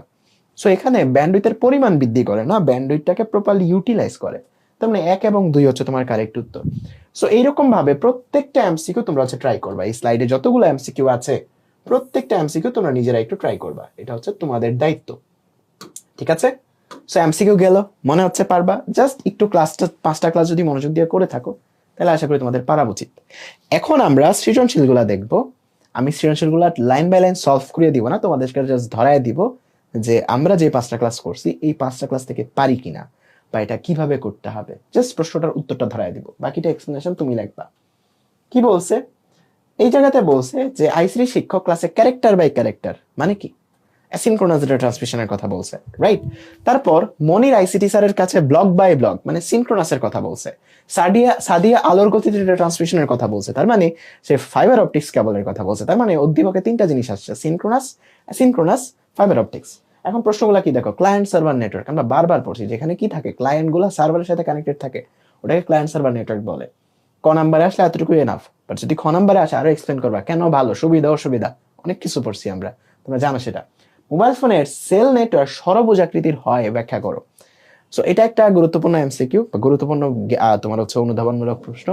সো এখানে ব্যান্ডউইথের পরিমাণ বৃদ্ধি করে না, ব্যান্ডউইথটাকে প্রপারলি ইউটিলাইজ করে। তার মানে 1 এবং 2 হচ্ছে তোমার কারেক্ট উত্তর। সো এইরকম ভাবে প্রত্যেকটা এমসিকিউ তোমরা হচ্ছে ট্রাই করবা। এই স্লাইডে যতগুলো এমসিকিউ আছে প্রত্যেকটা এমসিকিউ তোমরা নিজেরা একটু ট্রাই করবা, এটা হচ্ছে তোমাদের দায়িত্ব, ঠিক আছে? সো এমসিকিউ গেল, মনে হচ্ছে পারবা, জাস্ট একটু ক্লাসটা 5টা ক্লাস যদি মনোযোগ দিয়ে করে থাকো তাহলে আশা করি তোমাদের পারা উচিত। এখন আমরা সৃজনশীলগুলা দেখব। আমি সৃজনশীলগুলা লাইন বাই লাইন সলভ করে দিব না, তোমাদেরকে জাস্ট ধরায় দিব যে আমরা যে 5টা ক্লাস করছি এই 5টা ক্লাস থেকে পারি কিনা বা এটা কিভাবে করতে হবে, জাস্ট প্রশ্নটার উত্তরটা ধরায় দিব, বাকিটা এক্সপ্লেনেশন তুমি লিখবা। কি বলছে এই জায়গাতে? বলছে যে আইসিটি শিক্ষক ক্লাসে ক্যারেক্টার বাই ক্যারেক্টার মানে কি, অ্যাসিনক্রোনাস ডেটা ট্রান্সমিশনের কথা বলছে, রাইট? তারপর মনির আইসিটি স্যারের কাছে ব্লক বাই ব্লক মানে সিনক্রোনাসের কথা বলছে। সাদিয়া আলোর গতিতে ডেটা ট্রান্সমিশনের কথা বলছে, তার মানে সে ফাইবার অপটিক্স কেবলের কথা বলছে। তার মানে উদ্দীপকে 3টা জিনিস আসছে, সিনক্রোনাস, অ্যাসিনক্রোনাস, ফাইবার অপটিক্স। এখন প্রশ্নগুলো কি দেখো, ক্লায়েন্ট সার্ভার নেটওয়ার্ক আমরা বারবার পড়ছি, যেখানে কি থাকে, ক্লায়েন্ট গুলা সার্ভারের সাথে কানেক্টেড থাকে, ওটাকে ক্লায়েন্ট সার্ভার নেটওয়ার্ক বলে। ক নাম্বারে আসলে এতটুকু এনাফ, বাট যদি খ নাম্বারে আসে আরো এক্সপ্লেন করবা কেন ভালো, সুবিধা অসুবিধা অনেক কিছু পড়ছি আমরা, তোমরা জানো সেটা। মোবাইল ফোনের সেল নেটওয়ার্ক ষড়ভুজ আকৃতির হয় ব্যাখ্যা করো। সো এটা একটা গুরুত্বপূর্ণ এমসিকিউ বা গুরুত্বপূর্ণ তোমার হচ্ছে অনুধাবনমূলক প্রশ্ন।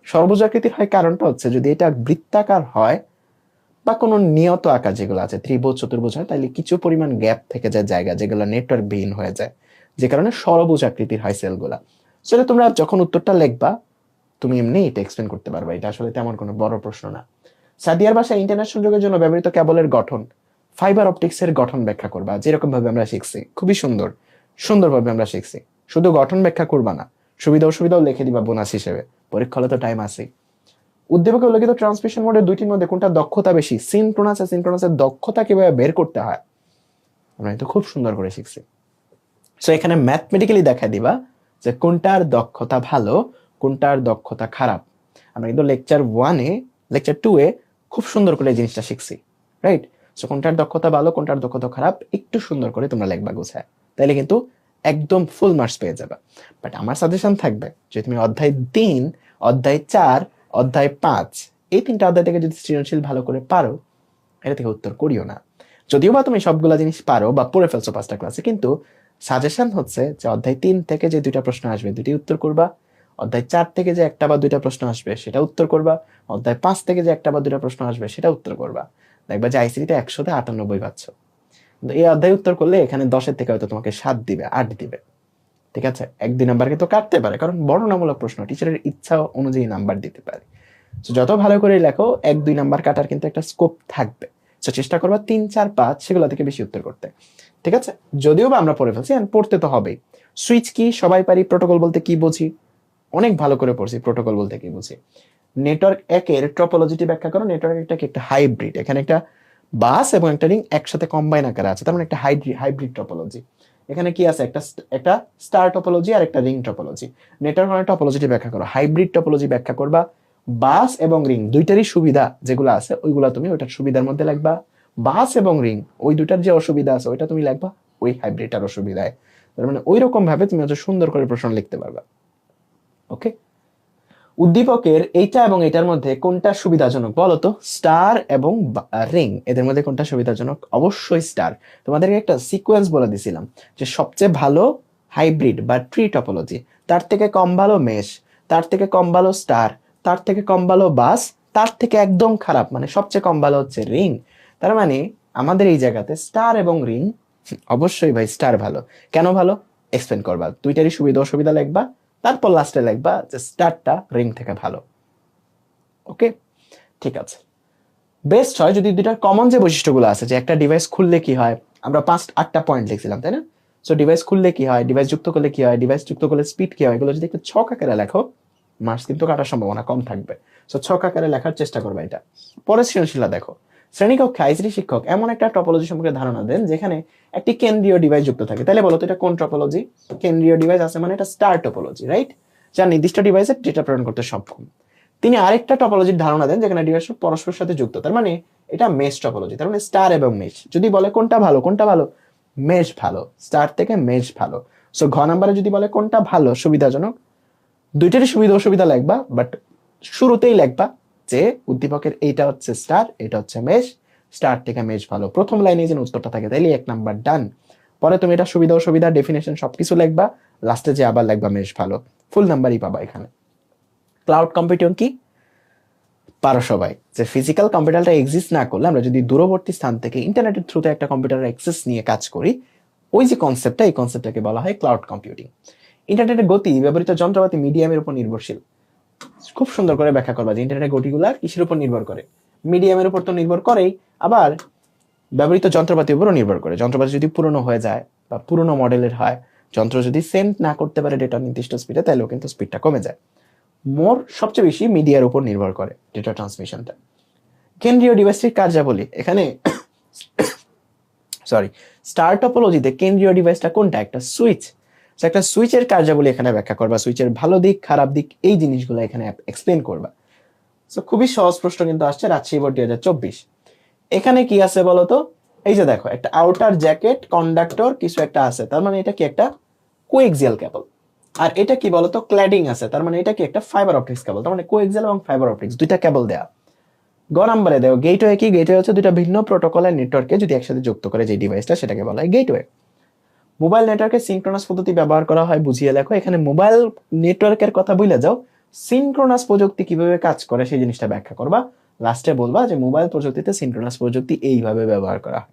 ষড়ভুজ আকৃতির হয় কারণটা হচ্ছে যদি এটা বৃত্তাকার হয় বা কোনো নিয়ত আকার যেগুলো আছে ত্রিভুজ চতুর্ভুজ হয়, তাহলে কিছু পরিমাণ গ্যাপ থেকে যায় জায়গা যেগুলো নেটওয়ার্ক বিহীন হয়ে যায়, যে কারণে ষড়ভুজ আকৃতির হয় সেলগুলা। সেটা তোমরা যখন উত্তরটা লিখবা তুমি এমনি এটা এক্সপ্লেন করতে পারবা, এটা আসলে তেমন কোনো বড় প্রশ্ন না। সাদিয়ার ভাষায় ইন্টারনেট সংযোগের জন্য ব্যবহৃত কেবলের গঠন, ফাইবার অপটিক্সের গঠন ব্যাখ্যা করবা, যেরকম ভাবে আমরা শিখছি, খুবই সুন্দরভাবে আমরা শিখছি। শুধু গঠন ব্যাখ্যা করবা না, সুবিধা অসুবিধাও লিখে দিবা বোনাস হিসেবে, পরীক্ষা হলে তো টাইম আছে। উদ্দীপকে উল্লেখিত ট্রান্সমিশন মোডের দুইটির মধ্যে কোনটা দক্ষতা বেশি, সিনক্রোনাসের দক্ষতা কিভাবে বের করতে হয় আমরা কিন্তু খুব সুন্দর করে শিখছি। সো এখানে ম্যাথমেটিক্যালি দেখা দিবা যে কোনটার দক্ষতা ভালো কোনটার দক্ষতা খারাপ। আমরা কিন্তু লেকচার 2-এ খুব সুন্দর করে এই জিনিসটা শিখছি, রাইট? সো কোনটার দক্ষতা ভালো কোনটার দক্ষতা খারাপ একটু সুন্দর করে তোমরা লিখবা গোছায়, তাইলে কিন্তু একদম ফুল মার্কস পেয়ে যাবে। বাট আমার সাজেশন থাকবে যে তুমি অধ্যায় 3, অধ্যায় 4, অধ্যায় 5 এই 3টা অধ্যায় থেকে যদি সৃজনশীল ভালো করে পারো এটা থেকে উত্তর করিও না। যদিও বা তুমি সবগুলা জিনিস পারো বা পড়ে ফেলছো 5টা ক্লাসে, কিন্তু সাজেশন হচ্ছে যে অধ্যায় 3 থেকে যে 2টা প্রশ্ন আসবে 2টি উত্তর করবা, অধ্যায় 4 থেকে যে 1টা বা 2টা প্রশ্ন আসবে সেটা উত্তর করবা, অধ্যায় 5 থেকে যে 1টা বা 2টা প্রশ্ন আসবে সেটা উত্তর করবা। দেখবা যে আইসিটিতে 100-তে 98 পাচ্ছ, কিন্তু এই অধ্যায় উত্তর করলে এখানে 10-এর থেকে হয়তো তোমাকে 7 দিবে 8 দিবে, ঠিক আছে? 1-2 নাম্বার কিন্তু কাটতে পারে, কারণ বর্ণনামূলক প্রশ্ন টিচারের ইচ্ছা অনুযায়ী নাম্বার দিতে পারে। যত ভালো করে লেখো 1-2 নাম্বার কাটার কিন্তু একটা স্কোপ থাকবে। চেষ্টা করবা 3, 4, 5 সেগুলো থেকে বেশি উত্তর করতে, ঠিক আছে? যদিও বা আমরা পড়ে ফেলছি, পড়তে তো হবেই। সুইচ কি সবাই পারি, প্রোটোকল বলতে কি বুঝি অনেক ভালো করে পড়ছি, প্রোটোকল বলতে কি বুঝি। নেটওয়ার্ক একের টপোলজিটি ব্যাখ্যা করো। নেটওয়ার্ক একটা হাইব্রিড, এখানে একটা বাস এবং একটা রিং একসাথে কম্বাইন আকারে আছে, তার মানে একটা হাইব্রিড টপোলজি। এখানে কি আছে, একটা স্টার টপোলজি আর একটা রিং টপোলজি। নেটওয়ার্ক টপোলজিটি ব্যাখ্যা করো, হাইব্রিড টপোলজি ব্যাখ্যা করবা। বাস এবং রিং দুইটারই সুবিধা যেগুলো আছে ওইগুলা তুমি ওইটার সুবিধার মধ্যে লিখবা। বাস এবং রিং ওই দুটার যে অসুবিধা আছে ওইটা তুমি লিখবা ওই হাইব্রিডটার অসুবিধায়। তার মানে ওই রকম ভাবে তুমি হচ্ছে সুন্দর করে প্রশ্ন লিখতে পারবা। ওকে, উদ্দীপকের এইটা এবং এটার মধ্যে কোনটা সুবিধাজনক বলো তো? স্টার এবং রিং এদের মধ্যে কোনটা সুবিধাজনক? অবশ্যই স্টার। তোমাদেরকে একটা সিকোয়েন্স বলে দিছিলাম যে সবচেয়ে ভালো হাইব্রিড বা ট্রি টপোলজি, তার থেকে কম ভালো মেশ, তার থেকে কম ভালো স্টার, তার থেকে কম ভালো বাস, তার থেকে একদম খারাপ মানে সবচেয়ে কম ভালো হচ্ছে রিং। তার মানে আমাদের এই জায়গাতে স্টার এবং রিং, অবশ্যই ভাই স্টার ভালো। কেন ভালো এক্সপ্লেন করবা, দুইটারই সুবিধা অসুবিধা লিখবা, তারপর লাস্টে লিখবা যে স্টারটা রিং থেকে ভালো। ওকে, ঠিক আছে। বেস্ট হয় যদি দুইটার কমন যে বৈশিষ্ট্যগুলো আছে, যে একটা ডিভাইস খুললে কি হয়, আমরা 5-8টা পয়েন্ট লিখছিলাম তাই না? সো ডিভাইস খুললে কি হয়, ডিভাইস যুক্ত করলে কি হয়, ডিভাইস যুক্ত করলে স্পিড কি হয়, এগুলো যদি একটা ছক আকারে লেখো মার্কস কিন্তু কাটার সম্ভাবনা কম থাকবে। সো ছক আকারে লেখার চেষ্টা করবে এটা। পরে সৃজনশীলতা দেখো। শ্রেণীকক্ষে আইসিটি শিক্ষক এমন একটা টপোলজি সম্পর্কে ধারণা দেন যেখানে একটি কেন্দ্রীয় ডিভাইস যুক্ত থাকে। তাহলে বলো তো এটা কোন টপোলজি? কেন্দ্রীয় ডিভাইস আছে মানে এটা স্টার টপোলজি, রাইট? যার নির্দিষ্ট ডিভাইসে ডেটা প্রেরণ করতে সক্ষম। তিনি আরেকটা টপোলজির ধারণা দেন যেখানে ডিভাইস পরস্পরের সাথে যুক্ত, তার মানে এটা মেশ টপোলজি। তার মানে স্টার এবং মেশ। যদি বলে কোনটা ভালো, মেশ ভালো, স্টার থেকে মেশ ভালো। সো ঘ নাম্বারে যদি বলে কোনটা ভালো সুবিধাজনক, দুইটারই সুবিধা অসুবিধা লিখবা, বাট শুরুতেই লিখবা যে উদ্দীপকের এইটা হচ্ছে স্টার, এটা হচ্ছে মেশ, স্টার থেকে মেশ ভালো। প্রথম লাইনে যেন উত্তরটা থাকে, তাইলে 1 নাম্বার ডান। পরে তুমি এটা সুবিধা অসুবিধা ডেফিনেশন সবকিছু লিখবা, লাস্টে যে আবার লিখবা মেশ ভালো, ফুল নাম্বারই পাবা এখানে। ক্লাউড কম্পিউটিং কি পারো সবাই, যে ফিজিক্যাল কম্পিউটারটা এক্সিস্ট না করলে আমরা যদি দূরবর্তী স্থান থেকে ইন্টারনেটের থ্রুতে একটা কম্পিউটার অ্যাক্সেস নিয়ে কাজ করি, ওই যে কনসেপ্টটা, এই কনসেপ্টটাকে বলা হয় ক্লাউড কম্পিউটিং। ইন্টারনেটের গতি ব্যবহৃত যন্ত্রপাতি মিডিয়ামের উপর নির্ভরশীল। খুব সুন্দর করে ব্যাখ্যা করবা যে ইন্টারনেটের গতিগুলা কিসের উপর নির্ভর করে, মিডিয়ামের উপর তো নির্ভর করেই, আবার ব্যবহৃত যন্ত্রপাতির উপরও নির্ভর করে। যন্ত্রপাতি যদি পুরনো হয়ে যায় বা পুরনো মডেলের হয়, যন্ত্র যদি সেন্ড না করতে পারে ডেটা নির্দিষ্ট স্পিডে, তাহলেও কিন্তু স্পিডটা কমে যায়। সবচেয়ে বেশি মিডিয়ার উপর নির্ভর করে ডেটা ট্রান্সমিশনটা। কেন্দ্রীয় ডিভাইসটির কার্যাবলী, এখানে স্টার টপোলজিতে কেন্দ্রীয় ডিভাইসটা কোনটা? একটা সুইচ। একটা সুইচের কার্যাবলী এখানে ব্যাখ্যা করবা, সুইচের ভালো দিক খারাপ দিক এই জিনিসগুলো এখানে এক্সপ্লেন করবা। খুবই সহজ প্রশ্ন কিন্তু আসছে রাজশাহী বোর্ড 2024। এখানে কি আছে বলতো? এই যে দেখো, একটা আউটার জ্যাকেট কন্ডাক্টর কিছু একটা আছে, তার মানে এটা কি? একটা কোএক্সিয়াল কেবল। আর এটা কি বলতো? ক্ল্যাডিং আছে, তার মানে এটা কি? একটা ফাইবার অপটিক্স কেবল। তার মানে কোএক্সিয়াল এবং ফাইবার অপটিক্স দুইটা কেবল দেয়া। গ নাম্বারে দেখো, গেটওয়ে কি? গেটওয়ে হচ্ছে দুইটা ভিন্ন প্রোটোকলের নেটওয়ার্কে যদি একসাথে যুক্ত করে যে ডিভাইসটা, সেটাকে বলা হয় গেটওয়ে। মোবাইল নেটওয়ার্কে সিনক্রোনাস পদ্ধতি ব্যবহার করা হয়, বুঝিয়ে লেখো। এখানে মোবাইল নেটওয়ার্কের কথা বলে যাও, সিনক্রোনাস প্রযুক্তি কিভাবে কাজ করে সেই জিনিসটা ব্যাখ্যা করবা। লাস্টে বলবা যে মোবাইল প্রযুক্তিতে সিনক্রোনাস প্রযুক্তি এইভাবে ব্যবহার করা হয়।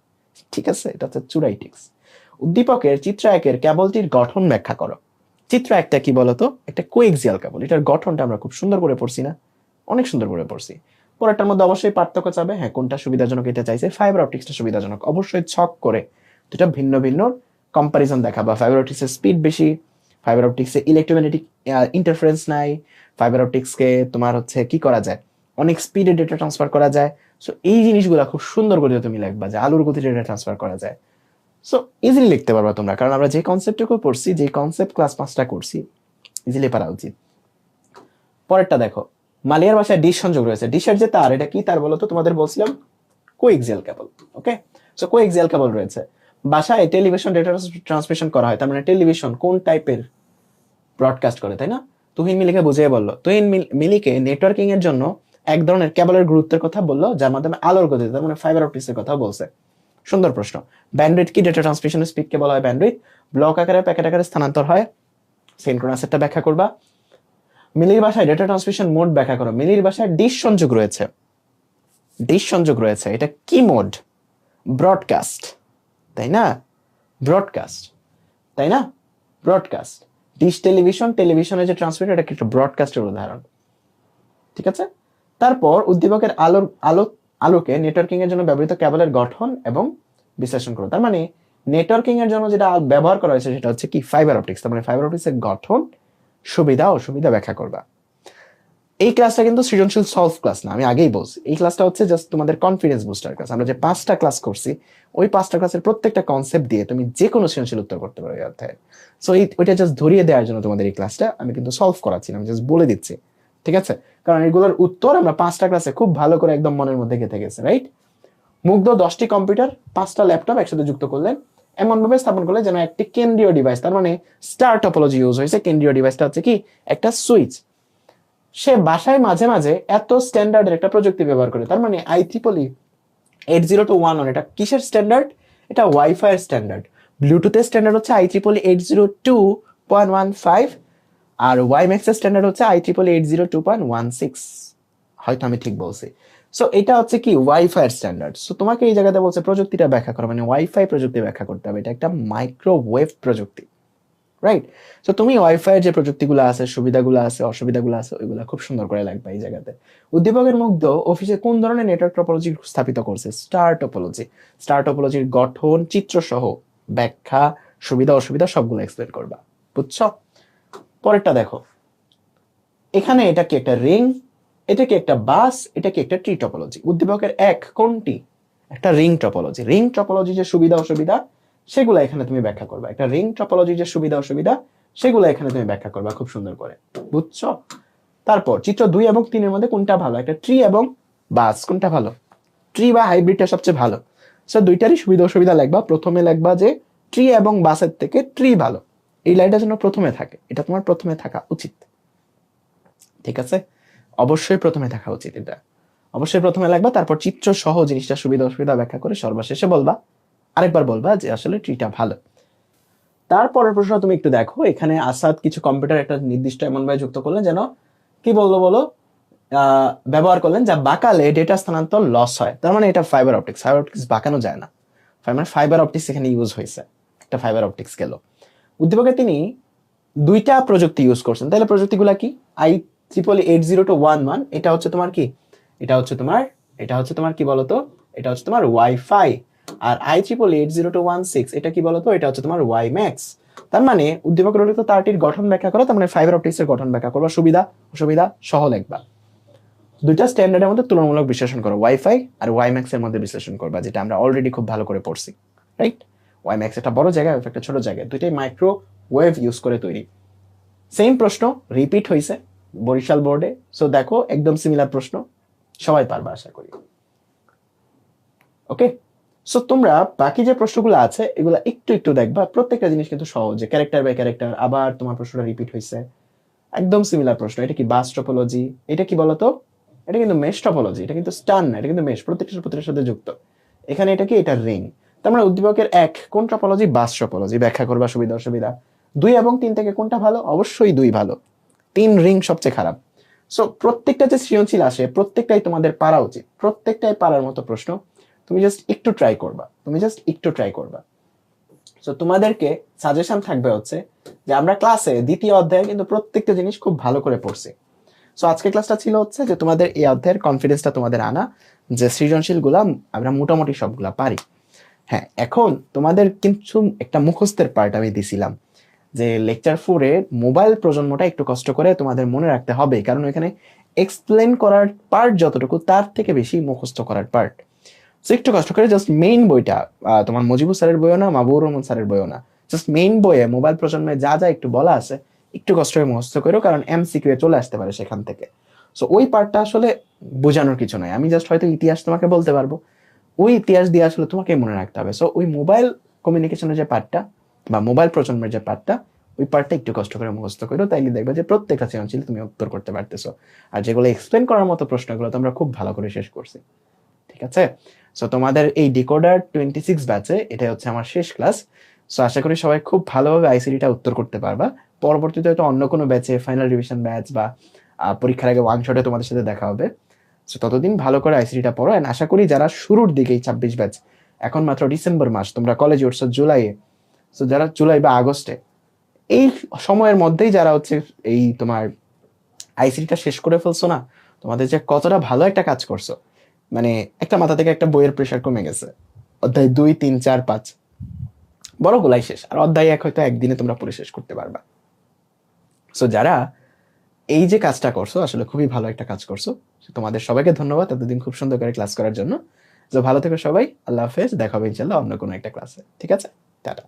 ঠিক আছে, এটা হচ্ছে চূড়াই টিক্স। উদ্দীপকের চিত্র একের কেবলটির গঠন ব্যাখ্যা করো। চিত্র একটা কি বলতো? একটা কোএক্সিয়াল কেবল। এটার গঠনটা আমরা খুব সুন্দর করে পড়ছি না? অনেক সুন্দর করে পড়ছি। পরেরটার মধ্যে অবশ্যই পার্থক্য চাবে, হ্যাঁ কোনটা সুবিধাজনক এটা চাইছে, ফাইবার অপটিক্সটা সুবিধাজনক। অবশ্যই ছক করে দুটা ভিন্ন ভিন্ন কম্পারিজন দেখাবা। ফাইবার অপটিক্সের স্পিড বেশি, ফাইবার অপটিক্সে ইলেকট্রোম্যাগনেটিক ইন্টারফারেন্স নাই, ফাইবার অপটিক্সকে তোমার হচ্ছে কি করা যায়, অনেক স্পিডে ডেটা ট্রান্সফার করা যায়। সো এই জিনিসগুলো খুব সুন্দর করে তুমি লিখবা যে আলোর গতিতে ডেটা ট্রান্সফার করা যায়। সো ইজিলি লিখতে পারবা তোমরা, কারণ আমরা যে কনসেপ্টটুকু পড়ছি, যে কনসেপ্ট ক্লাস 5টা করছি, ইজিলি পারা উচিত। পরেরটা দেখো, মালিয়ার বাসায় ডিশ সংযোগ রয়েছে। ডিশের যে তার, এটা কি তার বলতো? তোমাদের বলছিলাম কোএক্সিয়াল কেবল। ওকে, সো কোএক্সিয়াল কেবল রয়েছে। বাসায় টেলিভিশন ডেটা ট্রান্সমিশন করা হয়, তার মানে টেলিভিশন কোন টাইপের ব্রডকাস্ট করে, তাই না? তুহিন মিলিকে বুঝিয়ে বললো। তুহিন মিলিকে নেটওয়ার্কিং এর জন্য এক ধরনের কেবলের গুরুত্বের কথা বললো, যার মাধ্যমে আলোর গতি, তার মানে ফাইবার অপটিক্সের কথা বলছে। সুন্দর প্রশ্ন। ব্যান্ডউইথ কি? ডেটা ট্রান্সমিশনের স্পিডকে বলা হয় ব্যান্ডউইথ। ব্লক আকারে প্যাকেট আকারে স্থানান্তর হয়, সিনক্রোনাসেরটা ব্যাখ্যা করবা। মিলির বাসায় ডেটা ট্রান্সমিশন মোড ব্যাখ্যা করো। মিলির বাসায় ডিশ সংযোগ রয়েছে, ডিশ সংযোগ রয়েছে, এটা কি মোড? ব্রডকাস্ট, তাই না? ব্রডকাস্ট, তাই না? ব্রডকাস্ট। ডিশ টেলিভিশন, টেলিভিশনের যে ট্রান্সমিটার, এটা একটা ব্রডকাস্টের উদাহরণ। ঠিক আছে। তারপর উদ্দীপকের আলোকে নেটওয়ার্কিং এর জন্য ব্যবহৃত কেবলের গঠন এবং বিশ্লেষণ করো। তার মানে নেটওয়ার্কিং এর জন্য যেটা ব্যবহার করা হয়েছে সেটা হচ্ছে কি? Fibre optics. তার মানে ফাইবার অপটিক্সের গঠন, সুবিধা অসুবিধা ব্যাখ্যা করবা। এই ক্লাসটা কিন্তু সৃজনশীল সলভ ক্লাস না, আমি আগেই বলছি। এই ক্লাসটা হচ্ছে জাস্ট তোমাদের কনফিডেন্স বুস্টার ক্লাস। আমরা যে 5টা ক্লাস করছি, ওই 5টা ক্লাসের প্রত্যেকটা কনসেপ্ট দিয়ে তুমি যে কোনো সৃজনশীল উত্তর করতে পারো এই অধ্যায়ে। সো ওইটা জাস্ট ধরিয়ে দেওয়ার জন্য তোমাদের এই ক্লাসটা আমি কিন্তু সলভ করাচ্ছি না, আমি জাস্ট বলে দিচ্ছি। ঠিক আছে, কারণ এগুলোর উত্তর আমরা 5টা ক্লাসে খুব ভালো করে একদম মনের মধ্যে গেঁথে গেছে, রাইট? মুগ্ধ 10টি কম্পিউটার 5টা ল্যাপটপ একসাথে যুক্ত করলেন, এমন ভাবে স্থাপন করলে যেন একটি কেন্দ্রীয় ডিভাইস, তার মানে স্টার টপোলজি ইউজ হয়েছে। কেন্দ্রীয় ডিভাইসটা হচ্ছে কি? একটা সুইচ। সে বাসায় মাঝে মাঝে এত স্ট্যান্ডার্ডের একটা প্রযুক্তি ব্যবহার করে, তার মানে IEEE 80211, এটা কিসের স্ট্যান্ডার্ড? এটা ওয়াইফাই এর স্ট্যান্ডার্ড। ব্লুটুথের স্ট্যান্ডার্ড হচ্ছে IEEE 802.15, আর ওয়াইম্যাক্স এর স্ট্যান্ডার্ড হচ্ছে IEEE 802.16। হয়তো আমি ঠিক বলছি। সো এটা হচ্ছে কি? ওয়াইফাই এর স্ট্যান্ডার্ড। সো তোমাকে এই জায়গাতে বলছে প্রযুক্তিটা ব্যাখ্যা করো, মানে ওয়াইফাই প্রযুক্তি ব্যাখ্যা করতে হবে। এটা একটা মাইক্রোওয়েভ প্রযুক্তি, রাইট? সো তুমি ওয়াইফাই এর যে প্রযুক্তিগুলো আছে, সুবিধাগুলো আছে, অসুবিধাগুলো আছে, ওইগুলো খুব সুন্দর করে লাগবে এই জায়গাতে। উদ্দীপকের মুগ্ধ অফিসে কোন ধরনের নেটওয়ার্ক টপোলজি স্থাপিত করছে? Star topology. স্টার টপোলজির গঠন, চিত্র সহ ব্যাখ্যা, সুবিধা অসুবিধা সবগুলো এক্সপ্লেন করবা, বুঝছো? পরেরটা দেখো, এখানে এটা কি একটা রিং, এটা কি একটা বাস, এটা কি একটা ট্রি টপোলজি? উদ্দীপকের এক কোনটি? একটা রিং টপোলজি। রিং টপোলজি যে সুবিধা অসুবিধা সেগুলো এখানে তুমি ব্যাখ্যা করবা। একটা রিং টপোলজি যে সুবিধা অসুবিধা সেগুলো এখানে তুমি ব্যাখ্যা করবা খুব সুন্দর করে, বুঝছো? তারপর চিত্র 2 এবং 3 মধ্যে কোনটা ভালো? একটা ট্রি এবং বাস, কোনটা ভালো? ট্রি বা হাইব্রিডটা সবচেয়ে ভালো। সো দুইটারই সুবিধা অসুবিধা লিখবা। প্রথমে লিখবা যে ট্রি এবং বাসের থেকে ট্রি ভালো। এই লাইনটা যেন প্রথমে থাকে, এটা তোমার প্রথমে থাকা উচিত। ঠিক আছে, অবশ্যই প্রথমে থাকা উচিত, এটা অবশ্যই প্রথমে লাগবে। তারপর চিত্র সহ জিনিসটা সুবিধা অসুবিধা ব্যাখ্যা করে সর্বশেষে বলবা, আরেকবার বলবা যে আসলে ট্রিটা ভালো। তারপরের প্রশ্ন তুমি একটু দেখো, এখানে আসাদ কিছু কম্পিউটার একটা নির্দিষ্ট এমন ভাবে যুক্ত করলেন যেন কি বলো ব্যবহার করলেন যা বাঁকালে ডেটা স্থানান্তর লস হয়। তার মানে এটা ফাইবার অপটিক্স। ফাইবার অপটিক্স বাঁকানো যায় না, ফাইবার অপটিক্স এখানে ইউজ হয়েছে। একটা ফাইবার অপটিক্স গেল। উদ্দীপকে তিনি দুইটা প্রযুক্তি ইউজ করছেন, তাহলে প্রযুক্তিগুলা কি? IEEE 802.11 এটা হচ্ছে তোমার কি, এটা হচ্ছে তোমার কি বলতো, এটা হচ্ছে তোমার ওয়াইফাই। আর IEEE 802.16 এটা কি বলতো, এটা হচ্ছে তোমার ওয়াইম্যাক্স। তার মানে উদ্দীপক রচিত তারটির গঠন ব্যাখ্যা করো, তার মানে ফাইবার অপটিক্সের গঠন ব্যাখ্যা করবা, সুবিধা অসুবিধা সহ লিখবা। দুইটা স্ট্যান্ডার্ডের মধ্যে তুলনামূলক বিশ্লেষণ করো, ওয়াইফাই আর ওয়াইম্যাক্স এর মধ্যে বিশ্লেষণ করবা, যেটা আমরা অলরেডি খুব ভালো করে পড়ছি, রাইট? ওয়াইম্যাক্স একটা বড় জায়গায়, একটা ছোট জায়গায়, দুইটাই মাইক্রোওয়েভ ইউজ করে তৈরি। সেম প্রশ্ন রিপিট হয়েছে বরিশাল বোর্ডে, সো দেখো একদম সিমিলার প্রশ্ন, সবাই পারবা আশা করি। ওকে, সো তোমরা বাকি যে প্রশ্নগুলো আছে এগুলো একটু একটু দেখবা, প্রত্যেকটা জিনিস কিন্তু সহজ, ক্যারেক্টার বাই ক্যারেক্টার, আবার তোমার প্রশ্নটা রিপিট হয়েছে, একদম সিমিলার প্রশ্ন। এটা কি বাস টপোলজি, এটা কি বলতো, এটা কিন্তু মেশ টপোলজি, এটা কিন্তু স্টান না, এটা কিন্তু মেশ, প্রত্যেকটার সাথে যুক্ত। এখানে এটা কি, এটা রিং। তার মানে উদ্দীপকের 1 কোন টপোলজি, বাস টপোলজি, ব্যাখ্যা করবা সুবিধা অসুবিধা। 2 এবং 3 থেকে কোনটা ভালো, অবশ্যই 2 ভালো, 3 রিং সবচেয়ে খারাপ। সো প্রত্যেকটা যে সৃজনশীল আসে প্রত্যেকটাই তোমাদের পারা উচিত, প্রত্যেকটাই পারার মতো প্রশ্ন। তুমি জাস্ট একটু ট্রাই করবা। সো তোমাদেরকে সাজেশন থাকবে হচ্ছে যে আমরা ক্লাসে দ্বিতীয় অধ্যায়ে কিন্তু প্রত্যেকটা জিনিস খুব ভালো করে পড়ছি। সো আজকের ক্লাসটা ছিল হচ্ছে যে তোমাদের এই অধ্যায়ের কনফিডেন্সটা তোমাদের আনা, যে সৃজনশীল গুলা আমরা মোটামুটি সবগুলা পারি। হ্যাঁ, এখন তোমাদের কিন্তু একটা মুখস্থের পার্ট আমি দিছিলাম, যে লেকচার 4 এর মোবাইল প্রজন্মটা একটু কষ্ট করে তোমাদের মনে রাখতে হবে, কারণ এখানে এক্সপ্লেন করার পার্ট যতটুকু তার থেকে বেশি মুখস্থ করার পার্ট। সো একটু কষ্ট করে জাস্ট মেইন বইটা, তোমার মুজিবুর স্যারের বইও না, মাহবুবুর রহমান স্যারের বইও না, জাস্ট মেইন বইয়ে মোবাইল প্রজন্মে যা যা একটু বলা আছে একটু কষ্ট করে মুখস্থ করো, কারণ MCQ চলে আসতে পারে সেখান থেকে। সো ওই পার্টটা আসলে বোঝানোর কিছু নয়, আমি জাস্ট হয়তো ইতিহাস তোমাকে বলতে পারবো, ওই ইতিহাস দিয়ে আসলে তোমাকে মনে রাখতে হবে। সো ওই মোবাইল কমিউনিকেশনের যে পার্টটা বা মোবাইল প্রজন্মের যে পার্টটা, ওই পার্টটা একটু কষ্ট করে মুখস্থ করো, তাইলে দেখবে যে প্রত্যেকটা সৃজনশীল তুমি উত্তর করতে পারতেছো। আর যেগুলো এক্সপ্লেন করার মতো প্রশ্নগুলো তো আমরা খুব ভালো করে শেষ করছি, ঠিক আছে? সো তোমাদের এই ডিকোডার 26 ব্যাচে এটা হচ্ছে আমার শেষ ক্লাস। সো আশা করি সবাই খুব ভালোভাবে আইসিটিটা উত্তর করতে পারবা। পরবর্তীতে হয়তো অন্য কোনো ব্যাচে, ফাইনাল রিভিশন ব্যাচ বা পরীক্ষার আগে ওয়ান শটে তোমাদের সাথে দেখা হবে। সো ততদিন ভালো করে আইসিটিটা পড়ো। এন্ড আশা করি যারা শুরুর দিকে এই 26 ব্যাচ, এখন মাত্র ডিসেম্বর মাস, তোমরা কলেজে উঠছো জুলাইয়ে, সো যারা জুলাই বা আগস্টে এই সময়ের মধ্যেই যারা হচ্ছে এই তোমার আইসিটিটা শেষ করে ফেলছো না, তোমাদের যে কতটা ভালো একটা কাজ করছো, মানে একটা মাথা থেকে একটা বইয়ের প্রেশার কমে গেছে। অধ্যায় 2, 3, 4, 5 বড়গুলাই শেষ, আর অধ্যায় 1 হয়তো একদিনে তোমরা পড়ে শেষ করতে পারবা। সো যারা এই যে কাজটা করছো আসলে খুবই ভালো একটা কাজ করছো, তোমাদের সবাইকে ধন্যবাদ এতদিন খুব সুন্দর করে ক্লাস করার জন্য। তো ভালো থেকো সবাই, আল্লাহ হাফেজ, দেখা হবে ইনশাল্লাহ অন্য কোনো একটা ক্লাসে, ঠিক আছে? টাটা।